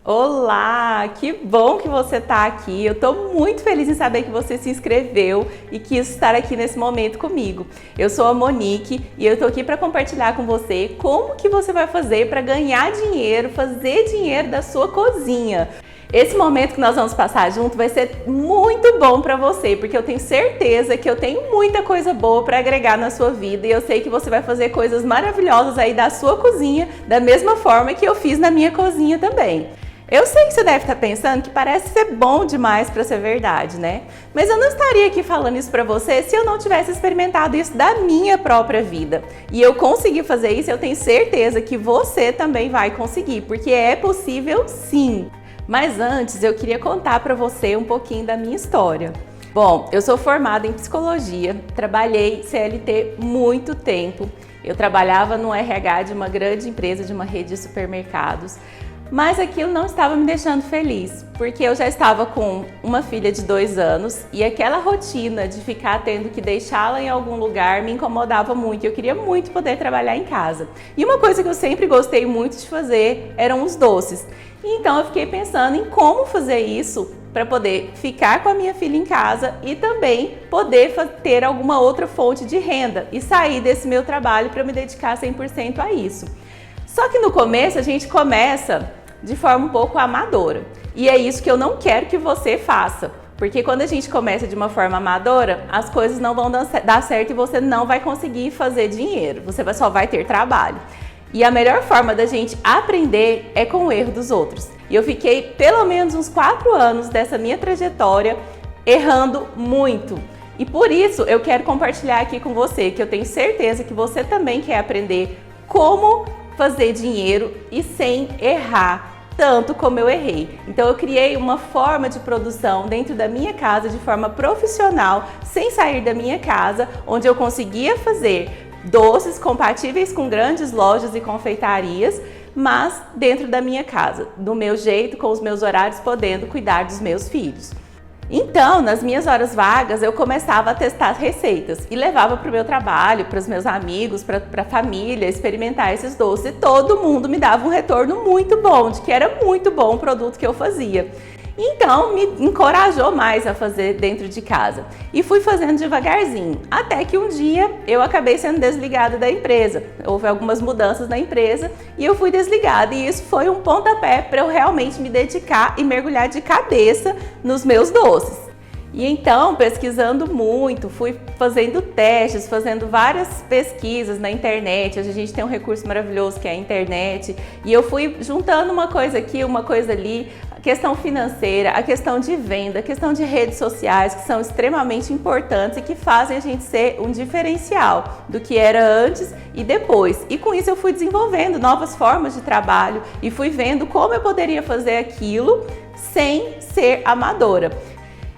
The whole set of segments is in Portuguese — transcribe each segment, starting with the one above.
Olá, que bom que você está aqui. Eu estou muito feliz em saber que você se inscreveu e quis estar aqui nesse momento comigo. Eu sou a Monique e eu estou aqui para compartilhar com você como que você vai fazer para ganhar dinheiro, fazer dinheiro da sua cozinha. Esse momento que nós vamos passar junto vai ser muito bom para você, porque eu tenho certeza que eu tenho muita coisa boa para agregar na sua vida e eu sei que você vai fazer coisas maravilhosas aí da sua cozinha, da mesma forma que eu fiz na minha cozinha também. Eu sei que você deve estar pensando que parece ser bom demais para ser verdade, né? Mas eu não estaria aqui falando isso para você se eu não tivesse experimentado isso da minha própria vida. E eu consegui fazer isso, eu tenho certeza que você também vai conseguir, porque é possível sim. Mas antes eu queria contar para você um pouquinho da minha história. Bom, eu sou formada em psicologia, trabalhei CLT muito tempo. Eu trabalhava no RH de uma grande empresa, de uma rede de supermercados. Mas aquilo não estava me deixando feliz, porque eu já estava com uma filha de 2 anos e aquela rotina de ficar tendo que deixá-la em algum lugar me incomodava muito. Eu queria muito poder trabalhar em casa. E uma coisa que eu sempre gostei muito de fazer eram os doces. Então eu fiquei pensando em como fazer isso para poder ficar com a minha filha em casa e também poder ter alguma outra fonte de renda e sair desse meu trabalho para me dedicar 100% a isso. Só que no começo a gente começa de forma um pouco amadora. E é isso que eu não quero que você faça. Porque quando a gente começa de uma forma amadora, as coisas não vão dar certo e você não vai conseguir fazer dinheiro. Você só vai ter trabalho. E a melhor forma da gente aprender é com o erro dos outros. E eu fiquei pelo menos uns 4 anos dessa minha trajetória errando muito. E por isso eu quero compartilhar aqui com você, que eu tenho certeza que você também quer aprender como fazer dinheiro e sem errar tanto como eu errei. Então eu criei uma forma de produção dentro da minha casa de forma profissional, sem sair da minha casa, onde eu conseguia fazer doces compatíveis com grandes lojas e confeitarias, mas dentro da minha casa, do meu jeito, com os meus horários, podendo cuidar dos meus filhos. Então, nas minhas horas vagas, eu começava a testar receitas e levava para o meu trabalho, para os meus amigos, para a família, experimentar esses doces. E todo mundo me dava um retorno muito bom, de que era muito bom o produto que eu fazia. Então, me encorajou mais a fazer dentro de casa. E fui fazendo devagarzinho, até que um dia eu acabei sendo desligada da empresa. Houve algumas mudanças na empresa e eu fui desligada. E isso foi um pontapé para eu realmente me dedicar e mergulhar de cabeça nos meus doces. E então, pesquisando muito, fui fazendo testes, fazendo várias pesquisas na internet. Hoje a gente tem um recurso maravilhoso que é a internet. E eu fui juntando uma coisa aqui, uma coisa ali, a questão financeira, a questão de venda, a questão de redes sociais, que são extremamente importantes e que fazem a gente ser um diferencial do que era antes e depois. E com isso eu fui desenvolvendo novas formas de trabalho e fui vendo como eu poderia fazer aquilo sem ser amadora.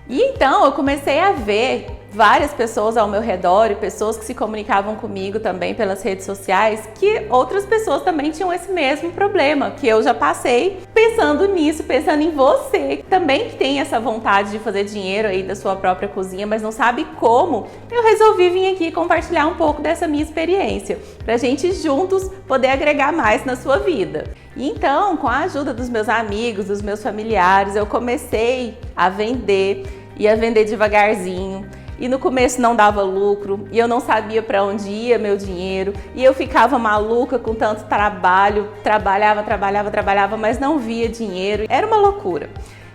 E então eu comecei a ver várias pessoas ao meu redor e pessoas que se comunicavam comigo também pelas redes sociais, que outras pessoas também tinham esse mesmo problema que eu já passei, pensando nisso, pensando em você, que também tem essa vontade de fazer dinheiro aí da sua própria cozinha, mas não sabe como. Eu resolvi vir aqui compartilhar um pouco dessa minha experiência, pra gente juntos poder agregar mais na sua vida. E então, com a ajuda dos meus amigos, dos meus familiares, eu comecei a vender devagarzinho. E no começo não dava lucro, e eu não sabia para onde ia meu dinheiro, e eu ficava maluca com tanto trabalho, trabalhava, mas não via dinheiro, era uma loucura.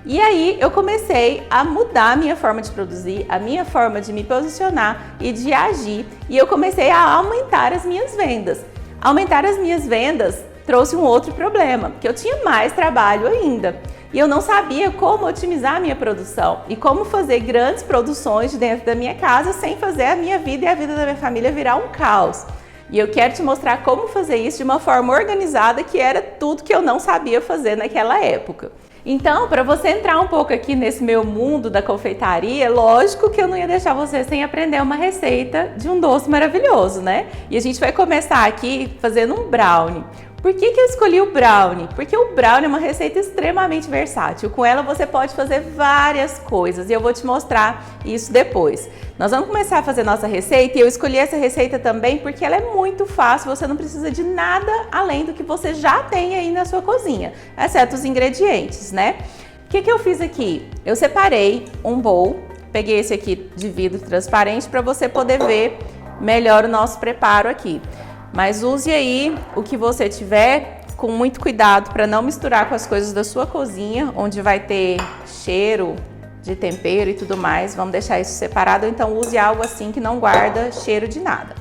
E aí eu comecei a mudar a minha forma de produzir, a minha forma de me posicionar e de agir, e eu comecei a aumentar as minhas vendas. Aumentar as minhas vendas trouxe um outro problema, que eu tinha mais trabalho ainda. E eu não sabia como otimizar a minha produção e como fazer grandes produções de dentro da minha casa sem fazer a minha vida e a vida da minha família virar um caos. E eu quero te mostrar como fazer isso de uma forma organizada, que era tudo que eu não sabia fazer naquela época. Então, para você entrar um pouco aqui nesse meu mundo da confeitaria, lógico que eu não ia deixar você sem aprender uma receita de um doce maravilhoso, né? E a gente vai começar aqui fazendo um brownie. Por que eu escolhi o brownie? Porque o brownie é uma receita extremamente versátil. Com ela você pode fazer várias coisas e eu vou te mostrar isso depois. Nós vamos começar a fazer nossa receita e eu escolhi essa receita também porque ela é muito fácil, você não precisa de nada além do que você já tem aí na sua cozinha, exceto os ingredientes, né? O que eu fiz aqui? Eu separei um bowl, peguei esse aqui de vidro transparente para você poder ver melhor o nosso preparo aqui. Mas use aí o que você tiver com muito cuidado para não misturar com as coisas da sua cozinha, onde vai ter cheiro de tempero e tudo mais. Vamos deixar isso separado, então use algo assim que não guarda cheiro de nada.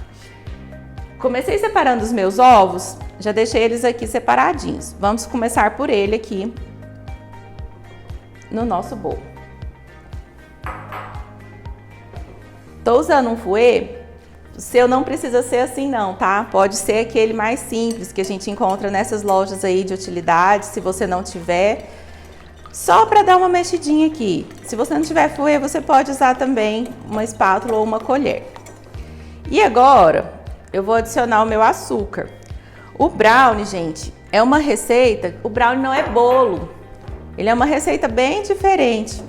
Comecei separando os meus ovos, já deixei eles aqui separadinhos. Vamos começar por ele aqui no nosso bowl. Tô usando um fouet. O seu não precisa ser assim não, tá? Pode ser aquele mais simples que a gente encontra nessas lojas aí de utilidade, se você não tiver. Só para dar uma mexidinha aqui. Se você não tiver fouet, você pode usar também uma espátula ou uma colher. E agora, eu vou adicionar o meu açúcar. O brownie, gente, é uma receita... O brownie não é bolo. Ele é uma receita bem diferente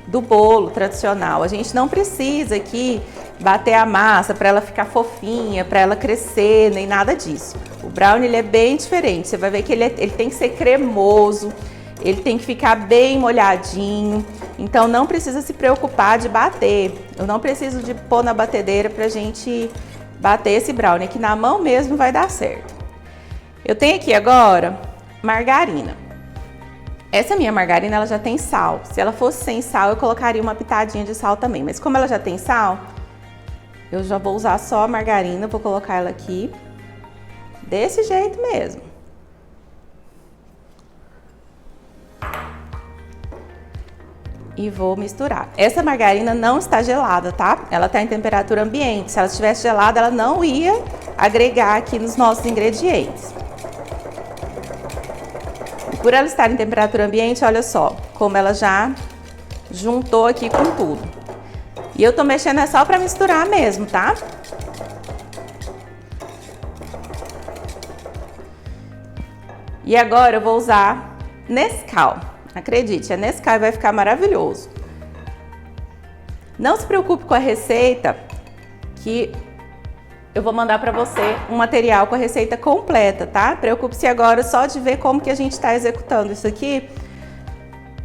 do bolo tradicional. A gente não precisa aqui bater a massa para ela ficar fofinha, para ela crescer, nem nada disso. O brownie ele é bem diferente. Você vai ver que ele tem que ser cremoso, ele tem que ficar bem molhadinho. Então não precisa se preocupar de bater. Eu não preciso de pôr na batedeira pra gente bater esse brownie. Aqui na mão mesmo vai dar certo. Eu tenho aqui agora margarina. Essa minha margarina ela já tem sal. Se ela fosse sem sal, eu colocaria uma pitadinha de sal também. Mas como ela já tem sal, eu já vou usar só a margarina, vou colocar ela aqui, desse jeito mesmo. E vou misturar. Essa margarina não está gelada, tá? Ela está em temperatura ambiente. Se ela estivesse gelada, ela não ia agregar aqui nos nossos ingredientes. E por ela estar em temperatura ambiente, olha só, como ela já juntou aqui com tudo. E eu tô mexendo é só para misturar mesmo, tá? E agora eu vou usar Nescau. Acredite, a Nescau vai ficar maravilhoso. Não se preocupe com a receita, que eu vou mandar para você um material com a receita completa, tá? Preocupe-se agora só de ver como que a gente está executando isso aqui.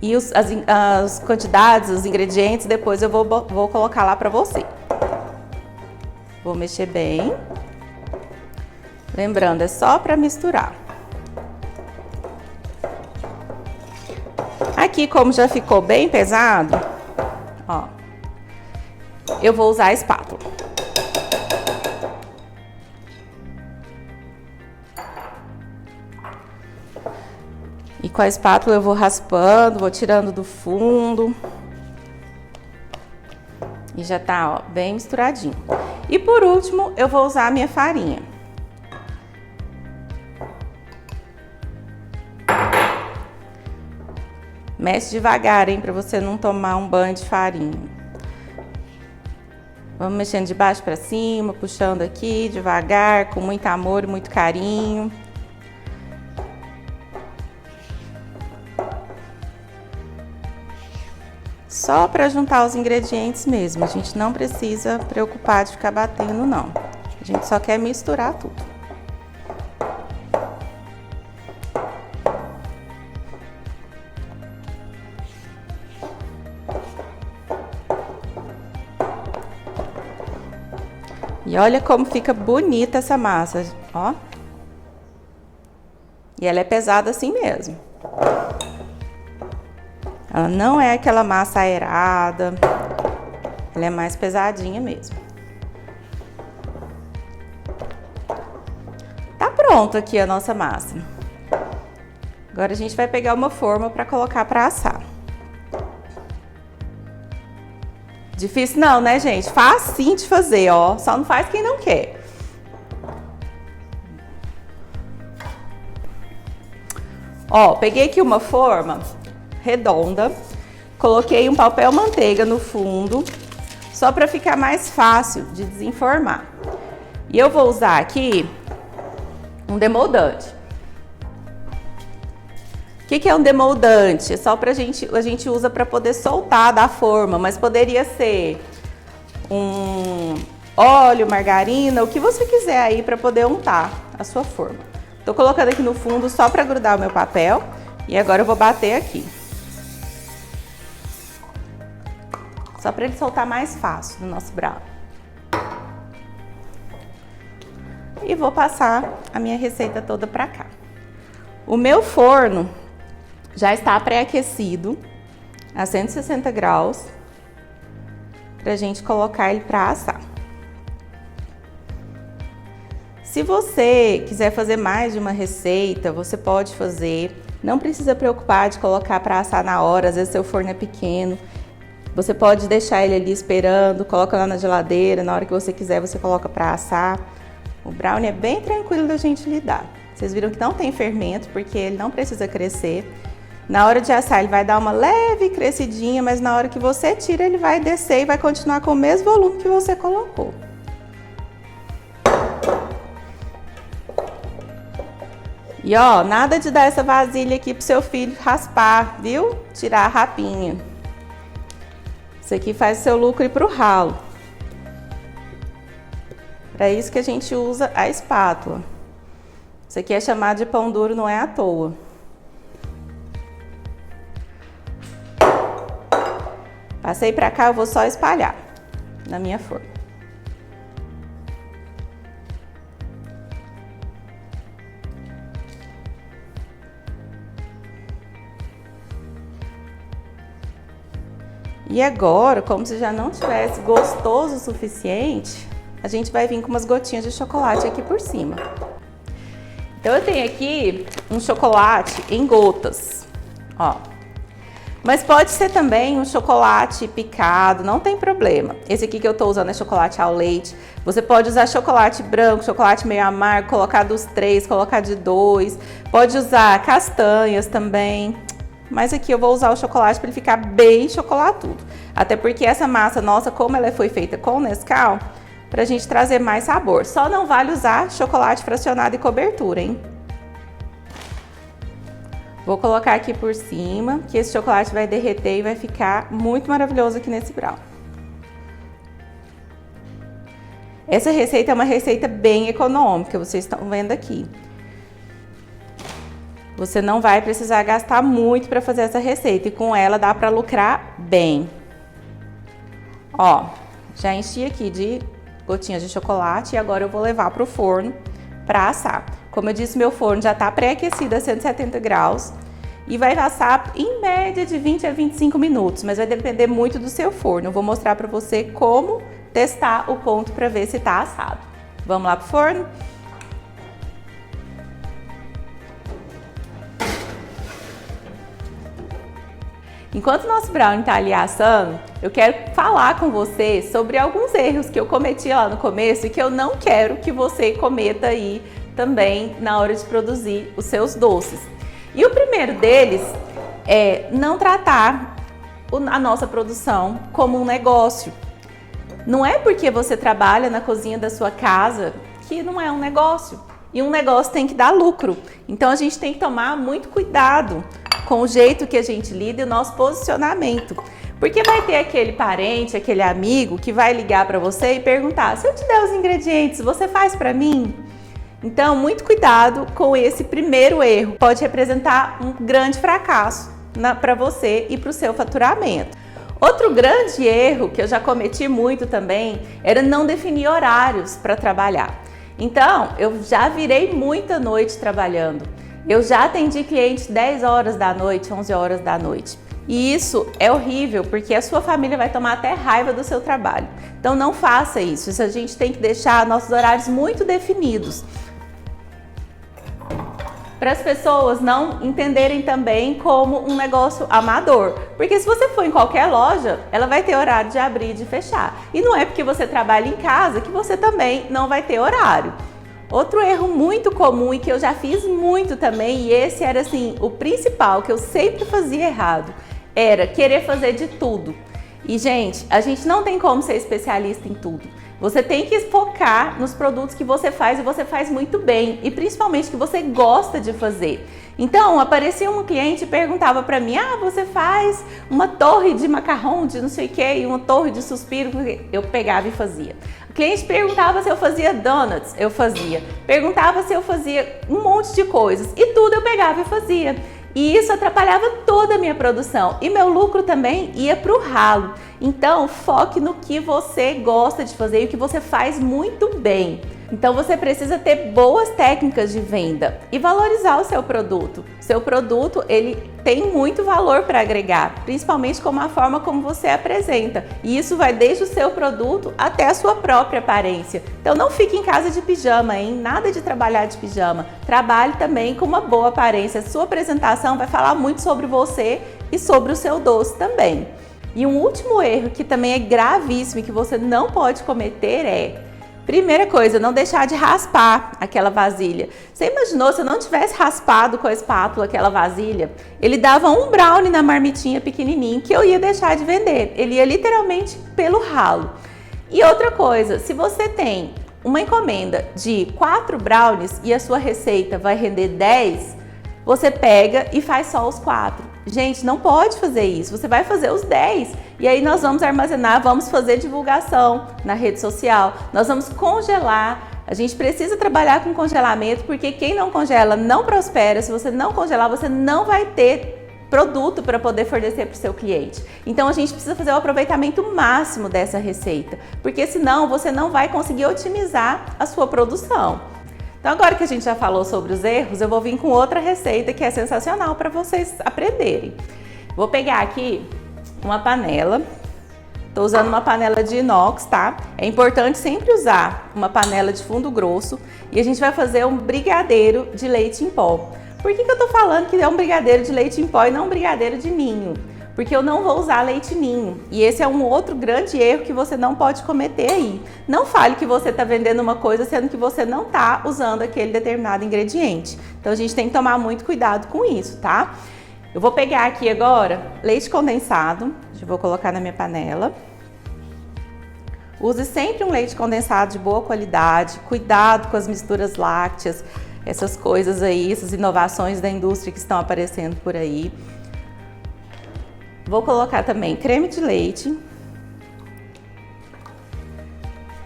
E as quantidades, os ingredientes, depois eu vou colocar lá para você. Vou mexer bem. Lembrando, é só para misturar. Aqui, como já ficou bem pesado, ó, eu vou usar a espátula. E com a espátula eu vou raspando, vou tirando do fundo. E já tá, ó, bem misturadinho. E por último, eu vou usar a minha farinha. Mexe devagar, hein, pra você não tomar um banho de farinha. Vamos mexendo de baixo pra cima, puxando aqui devagar, com muito amor e muito carinho. Só para juntar os ingredientes mesmo, a gente não precisa preocupar de ficar batendo não. A gente só quer misturar tudo. E olha como fica bonita essa massa, ó. E ela é pesada assim mesmo. Ela não é aquela massa aerada, ela é mais pesadinha mesmo. Tá pronto aqui a nossa massa. Agora a gente vai pegar uma forma para colocar para assar. Difícil não, né, gente? Facinho de fazer, ó. Só não faz quem não quer. Ó, peguei aqui uma forma redonda, coloquei um papel manteiga no fundo, só para ficar mais fácil de desenformar. E eu vou usar aqui um demoldante. que é um demoldante? É só a gente usa para poder soltar da forma, mas poderia ser um óleo, margarina, o que você quiser aí para poder untar a sua forma. Tô colocando aqui no fundo só para grudar o meu papel e agora eu vou bater aqui. Só para ele soltar mais fácil no nosso brownie. E vou passar a minha receita toda para cá. O meu forno já está pré-aquecido a 160 graus para a gente colocar ele para assar. Se você quiser fazer mais de uma receita, você pode fazer. Não precisa preocupar de colocar para assar na hora, às vezes seu forno é pequeno. Você pode deixar ele ali esperando, coloca lá na geladeira, na hora que você quiser você coloca para assar. O brownie é bem tranquilo da gente lidar. Vocês viram que não tem fermento, porque ele não precisa crescer. Na hora de assar ele vai dar uma leve crescidinha, mas na hora que você tira ele vai descer e vai continuar com o mesmo volume que você colocou. E ó, nada de dar essa vasilha aqui pro seu filho raspar, viu? Tirar a rapinha. Isso aqui faz o seu lucro ir pro ralo. Para isso que a gente usa a espátula. Isso aqui é chamado de pão duro, não é à toa. Passei para cá, eu vou só espalhar na minha forma. E agora, como se já não tivesse gostoso o suficiente, a gente vai vir com umas gotinhas de chocolate aqui por cima. Então eu tenho aqui um chocolate em gotas, ó. Mas pode ser também um chocolate picado, não tem problema. Esse aqui que eu tô usando é chocolate ao leite. Você pode usar chocolate branco, chocolate meio amargo, colocar dos 3, colocar de 2. Pode usar castanhas também. Mas aqui eu vou usar o chocolate para ele ficar bem chocolatudo. Até porque essa massa nossa, como ela foi feita com Nescau, pra gente trazer mais sabor. Só não vale usar chocolate fracionado e cobertura, hein? Vou colocar aqui por cima, que esse chocolate vai derreter e vai ficar muito maravilhoso aqui nesse brownie. Essa receita é uma receita bem econômica, vocês estão vendo aqui. Você não vai precisar gastar muito para fazer essa receita e com ela dá para lucrar bem. Ó, já enchi aqui de gotinhas de chocolate e agora eu vou levar para o forno para assar. Como eu disse, meu forno já está pré-aquecido a 170 graus e vai assar em média de 20 a 25 minutos, mas vai depender muito do seu forno. Eu vou mostrar para você como testar o ponto para ver se está assado. Vamos lá pro forno? Enquanto o nosso brownie está ali assando, eu quero falar com você sobre alguns erros que eu cometi lá no começo e que eu não quero que você cometa aí também na hora de produzir os seus doces. E o primeiro deles é não tratar a nossa produção como um negócio. Não é porque você trabalha na cozinha da sua casa que não é um negócio. E um negócio tem que dar lucro. Então a gente tem que tomar muito cuidado com o jeito que a gente lida e o nosso posicionamento. Porque vai ter aquele parente, aquele amigo que vai ligar para você e perguntar: se eu te der os ingredientes, você faz para mim? Então, muito cuidado com esse primeiro erro. Pode representar um grande fracasso para você e para o seu faturamento. Outro grande erro que eu já cometi muito também era não definir horários para trabalhar. Então, eu já virei muita noite trabalhando. Eu já atendi clientes 10 horas da noite, 11 horas da noite. E isso é horrível, porque a sua família vai tomar até raiva do seu trabalho. Então não faça isso. A gente tem que deixar nossos horários muito definidos. Para as pessoas não entenderem também como um negócio amador. Porque se você for em qualquer loja, ela vai ter horário de abrir e de fechar. E não é porque você trabalha em casa que você também não vai ter horário. Outro erro muito comum e que eu já fiz muito também, e esse era assim, o principal, que eu sempre fazia errado, era querer fazer de tudo. E gente, a gente não tem como ser especialista em tudo. Você tem que focar nos produtos que você faz e você faz muito bem, e principalmente que você gosta de fazer. Então, aparecia um cliente e perguntava para mim: ah, você faz uma torre de macarrão de não sei o que e uma torre de suspiro? Eu pegava e fazia. O cliente perguntava se eu fazia donuts, eu fazia. Perguntava se eu fazia um monte de coisas e tudo eu pegava e fazia. E isso atrapalhava toda a minha produção e meu lucro também ia para o ralo. Então, foque no que você gosta de fazer e o que você faz muito bem. Então, você precisa ter boas técnicas de venda e valorizar o seu produto. Seu produto, ele tem muito valor para agregar, principalmente como a forma como você apresenta. E isso vai desde o seu produto até a sua própria aparência. Então, não fique em casa de pijama, hein? Nada de trabalhar de pijama. Trabalhe também com uma boa aparência. A sua apresentação vai falar muito sobre você e sobre o seu doce também. E um último erro que também é gravíssimo e que você não pode cometer é: primeira coisa, não deixar de raspar aquela vasilha. Você imaginou se eu não tivesse raspado com a espátula aquela vasilha? Ele dava um brownie na marmitinha pequenininho que eu ia deixar de vender. Ele ia literalmente pelo ralo. E outra coisa, se você tem uma encomenda de 4 brownies e a sua receita vai render 10, você pega e faz só os 4. Gente, não pode fazer isso. Você vai fazer os 10 e aí nós vamos armazenar, vamos fazer divulgação na rede social, nós vamos congelar. A gente precisa trabalhar com congelamento porque quem não congela não prospera. Se você não congelar, você não vai ter produto para poder fornecer para o seu cliente. Então a gente precisa fazer o aproveitamento máximo dessa receita, porque senão você não vai conseguir otimizar a sua produção. Então agora que a gente já falou sobre os erros, eu vou vir com outra receita que é sensacional para vocês aprenderem. Vou pegar aqui uma panela, estou usando uma panela de inox, tá? É importante sempre usar uma panela de fundo grosso e a gente vai fazer um brigadeiro de leite em pó. Por que eu tô falando que é um brigadeiro de leite em pó e não um brigadeiro de ninho? Porque eu não vou usar leite ninho. E esse é um outro grande erro que você não pode cometer aí. Não fale que você está vendendo uma coisa sendo que você não está usando aquele determinado ingrediente. Então a gente tem que tomar muito cuidado com isso, tá? Eu vou pegar aqui agora leite condensado, eu vou colocar na minha panela. Use sempre um leite condensado de boa qualidade, cuidado com as misturas lácteas, essas coisas aí, essas inovações da indústria que estão aparecendo por aí. Vou colocar também creme de leite.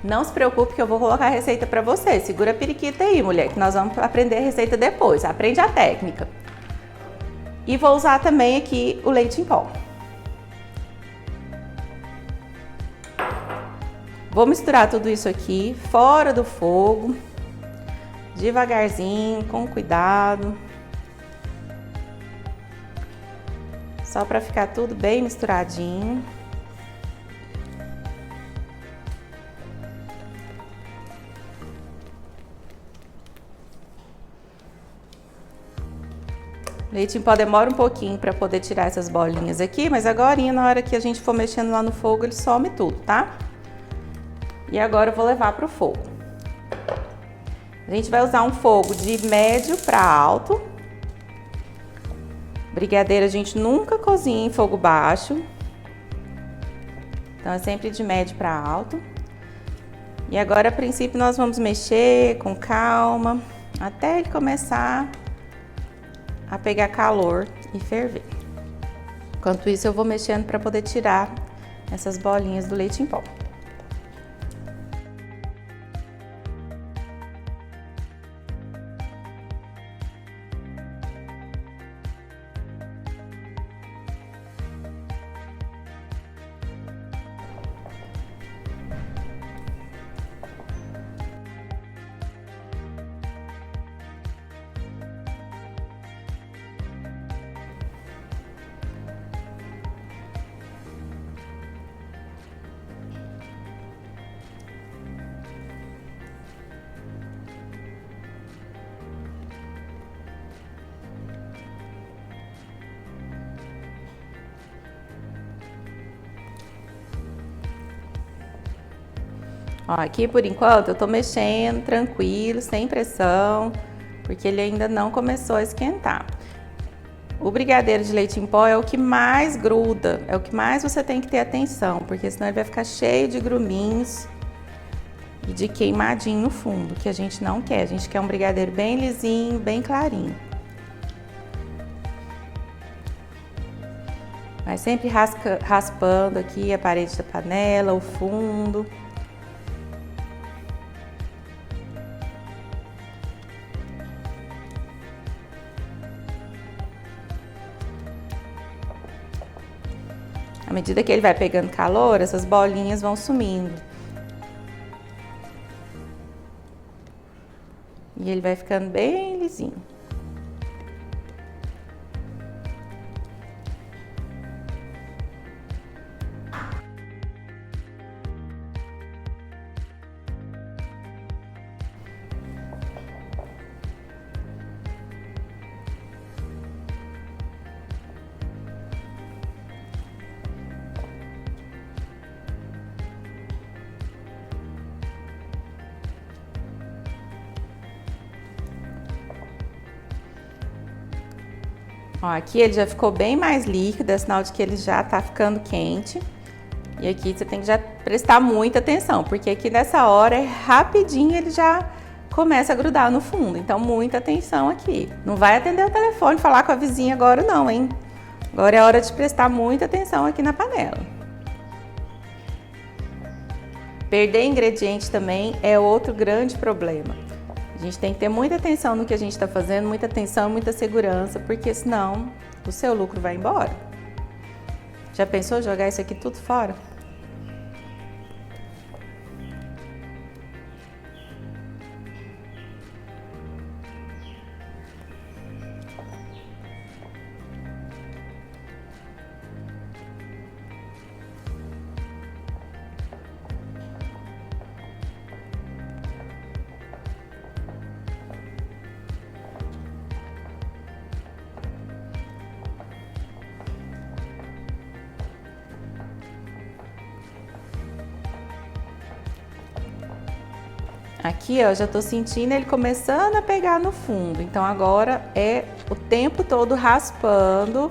Não se preocupe que eu vou colocar a receita para você. Segura a periquita aí, mulher, que nós vamos aprender a receita depois. Aprende a técnica. E vou usar também aqui o leite em pó. Vou misturar tudo isso aqui fora do fogo, devagarzinho, com cuidado. Só para ficar tudo bem misturadinho. Leite em pó demora um pouquinho para poder tirar essas bolinhas aqui, mas agora na hora que a gente for mexendo lá no fogo, ele some tudo, tá? E agora eu vou levar para o fogo. A gente vai usar um fogo de médio para alto. Brigadeiro a gente nunca cozinha em fogo baixo. Então é sempre de médio para alto. E agora, a princípio, nós vamos mexer com calma até ele começar a pegar calor e ferver. Enquanto isso, eu vou mexendo para poder tirar essas bolinhas do leite em pó. Ó, aqui por enquanto eu tô mexendo tranquilo, sem pressão, porque ele ainda não começou a esquentar. O brigadeiro de leite em pó é o que mais gruda, é o que mais você tem que ter atenção, porque senão ele vai ficar cheio de gruminhos e de queimadinho no fundo, que a gente não quer. A gente quer um brigadeiro bem lisinho, bem clarinho. Vai sempre raspando aqui a parede da panela, o fundo. À medida que ele vai pegando calor, essas bolinhas vão sumindo. E ele vai ficando bem lisinho. Ó, aqui ele já ficou bem mais líquido, é sinal de que ele já tá ficando quente. E aqui você tem que já prestar muita atenção, porque aqui nessa hora, rapidinho ele já começa a grudar no fundo. Então, muita atenção aqui. Não vai atender o telefone e falar com a vizinha agora não, hein? Agora é hora de prestar muita atenção aqui na panela. Perder ingrediente também é outro grande problema. A gente tem que ter muita atenção no que a gente está fazendo, muita atenção, muita segurança, porque senão o seu lucro vai embora. Já pensou em jogar isso aqui tudo fora? Aqui, ó, já tô sentindo ele começando a pegar no fundo. Então agora é o tempo todo raspando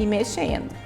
e mexendo.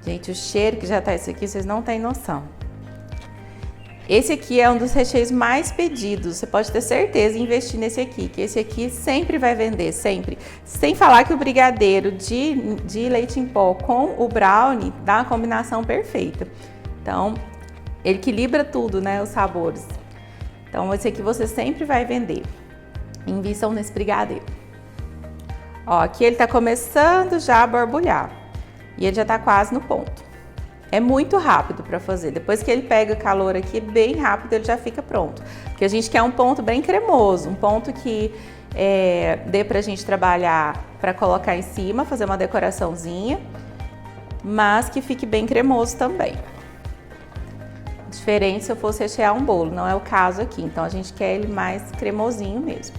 Gente, o cheiro que já tá isso aqui, vocês não têm noção. Esse aqui é um dos recheios mais pedidos. Você pode ter certeza em investir nesse aqui, que esse aqui sempre vai vender, sempre. Sem falar que o brigadeiro de leite em pó com o brownie dá uma combinação perfeita. Então, ele equilibra tudo, né, os sabores. Então, esse aqui você sempre vai vender. Invistam nesse brigadeiro. Ó, aqui ele tá começando já a borbulhar. E ele já tá quase no ponto. É muito rápido para fazer. Depois que ele pega calor aqui, bem rápido ele já fica pronto. Porque a gente quer um ponto bem cremoso, um ponto que dê pra gente trabalhar para colocar em cima, fazer uma decoraçãozinha, mas que fique bem cremoso também. Diferente se eu fosse rechear um bolo, não é o caso aqui. Então a gente quer ele mais cremosinho mesmo.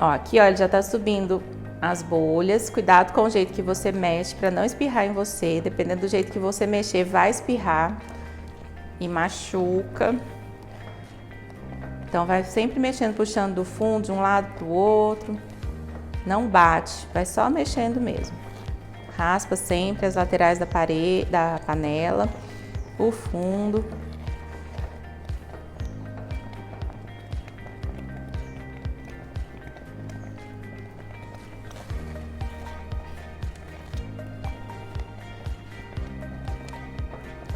Ó, aqui ó, ele já tá subindo as bolhas. Cuidado com o jeito que você mexe para não espirrar em você. Dependendo do jeito que você mexer, vai espirrar e machuca. Então vai sempre mexendo, puxando do fundo de um lado pro outro. Não bate, vai só mexendo mesmo. Raspa sempre as laterais da parede, da panela, o fundo.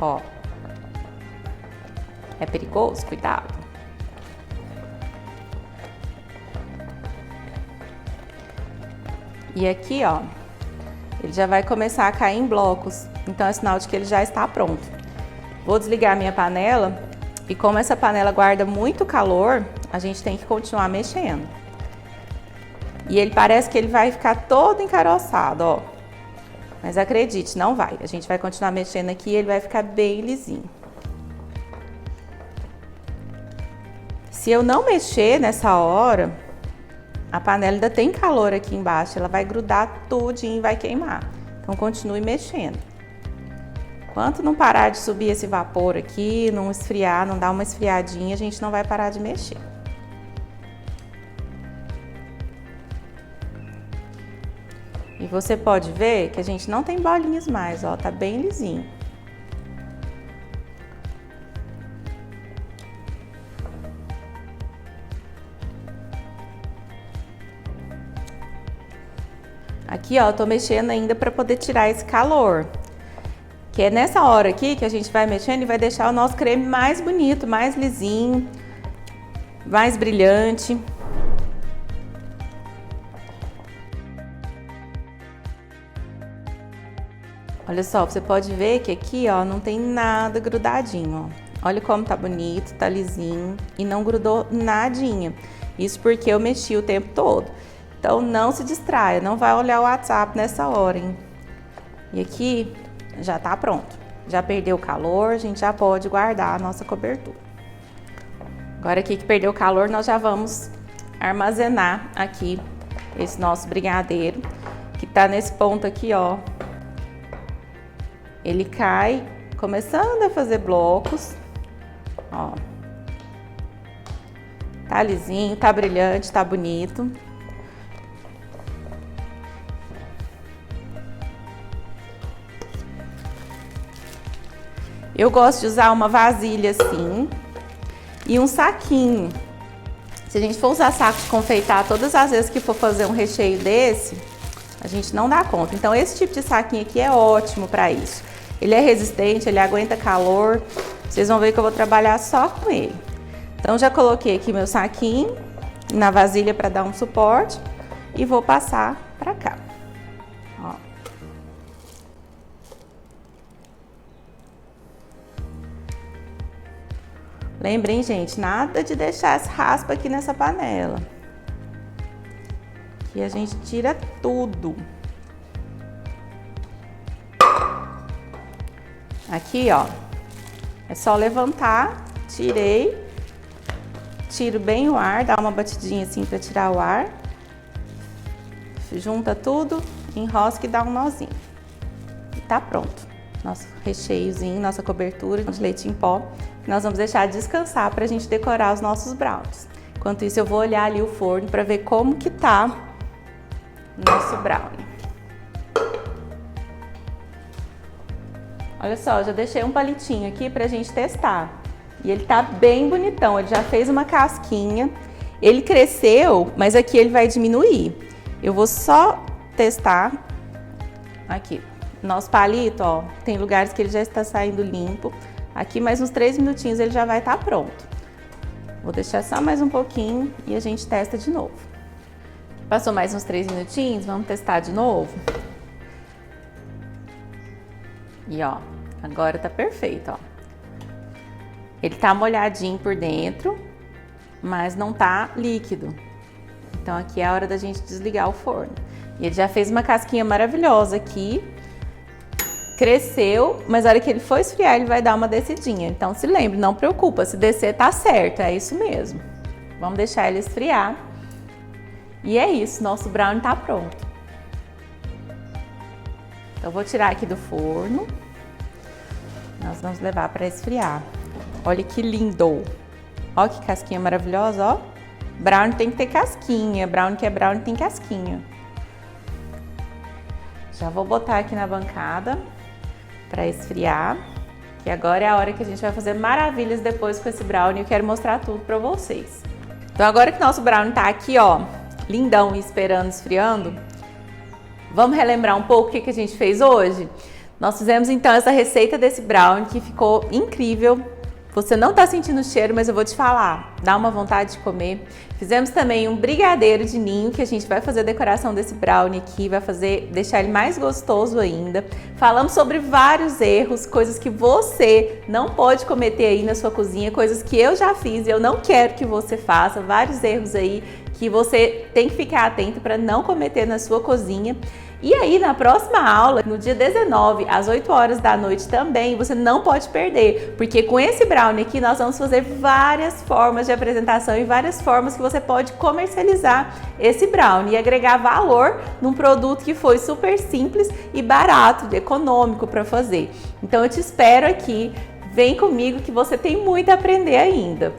Ó, é perigoso, cuidado. E aqui, ó, ele já vai começar a cair em blocos, então é sinal de que ele já está pronto. Vou desligar a minha panela e como essa panela guarda muito calor, a gente tem que continuar mexendo. E ele parece que ele vai ficar todo encaroçado, ó. Mas acredite, não vai. A gente vai continuar mexendo aqui e ele vai ficar bem lisinho. Se eu não mexer nessa hora, a panela ainda tem calor aqui embaixo, ela vai grudar tudinho e vai queimar. Então continue mexendo. Enquanto não parar de subir esse vapor aqui, não esfriar, não dar uma esfriadinha, a gente não vai parar de mexer. E você pode ver que a gente não tem bolinhas mais, ó, tá bem lisinho. Aqui, ó, eu tô mexendo ainda para poder tirar esse calor. Que é nessa hora aqui que a gente vai mexendo e vai deixar o nosso creme mais bonito, mais lisinho, mais brilhante. Olha só, você pode ver que aqui, ó, não tem nada grudadinho, ó. Olha como tá bonito, tá lisinho e não grudou nadinha. Isso porque eu mexi o tempo todo. Então não se distraia, não vai olhar o WhatsApp nessa hora, hein? E aqui já tá pronto. Já perdeu o calor, a gente já pode guardar a nossa cobertura. Agora aqui que perdeu o calor, nós já vamos armazenar aqui esse nosso brigadeiro, que tá nesse ponto aqui, ó. Ele cai começando a fazer blocos, ó. Tá lisinho, tá brilhante, tá bonito. Eu gosto de usar uma vasilha assim e um saquinho. Se a gente for usar saco de confeitar todas as vezes que for fazer um recheio desse, a gente não dá conta. Então esse tipo de saquinho aqui é ótimo para isso. Ele é resistente, ele aguenta calor. Vocês vão ver que eu vou trabalhar só com ele. Então já coloquei aqui meu saquinho na vasilha para dar um suporte e vou passar para cá. Ó. Lembrem, gente, nada de deixar essa raspa aqui nessa panela. Aqui a gente tira tudo. Aqui, ó, é só levantar, tirei, tiro bem o ar, dá uma batidinha assim pra tirar o ar. Junta tudo, enrosca e dá um nozinho. E tá pronto. Nosso recheiozinho, nossa cobertura de leite em pó. Nós vamos deixar descansar pra gente decorar os nossos brownies. Enquanto isso, eu vou olhar ali o forno pra ver como que tá o nosso brownie. Olha só, já deixei um palitinho aqui pra gente testar. E ele tá bem bonitão, ele já fez uma casquinha. Ele cresceu, mas aqui ele vai diminuir. Eu vou só testar aqui. Nosso palito, ó, tem lugares que ele já está saindo limpo. Aqui mais uns 3 minutinhos ele já vai estar pronto. Vou deixar só mais um pouquinho e a gente testa de novo. Passou mais uns 3 minutinhos, vamos testar de novo. E ó, agora tá perfeito, ó. Ele tá molhadinho por dentro, mas não tá líquido. Então aqui é a hora da gente desligar o forno. E ele já fez uma casquinha maravilhosa aqui. Cresceu, mas na hora que ele for esfriar, ele vai dar uma descidinha. Então se lembre, não preocupa, se descer tá certo, é isso mesmo. Vamos deixar ele esfriar. E é isso, nosso brownie tá pronto. Então vou tirar aqui do forno. Nós vamos levar para esfriar. Olha que lindo! Ó que casquinha maravilhosa, ó. Brownie tem que ter casquinha, brownie que é brownie tem casquinha. Já vou botar aqui na bancada para esfriar, que agora é a hora que a gente vai fazer maravilhas depois com esse brownie. Eu quero mostrar tudo para vocês. Então agora que nosso brownie tá aqui, ó, lindão e esperando esfriando, vamos relembrar um pouco o que a gente fez hoje? Nós fizemos então essa receita desse brownie que ficou incrível. Você não tá sentindo o cheiro, mas eu vou te falar, dá uma vontade de comer. Fizemos também um brigadeiro de ninho, que a gente vai fazer a decoração desse brownie aqui, vai deixar ele mais gostoso ainda. Falamos sobre vários erros, coisas que você não pode cometer aí na sua cozinha, coisas que eu já fiz e eu não quero que você faça, vários erros aí que você tem que ficar atento para não cometer na sua cozinha. E aí, na próxima aula, no dia 19, às 8 horas da noite também, você não pode perder, porque com esse brownie aqui nós vamos fazer várias formas de de apresentação e várias formas que você pode comercializar esse brownie e agregar valor num produto que foi super simples e barato, econômico para fazer. Então eu te espero aqui, vem comigo que você tem muito a aprender ainda.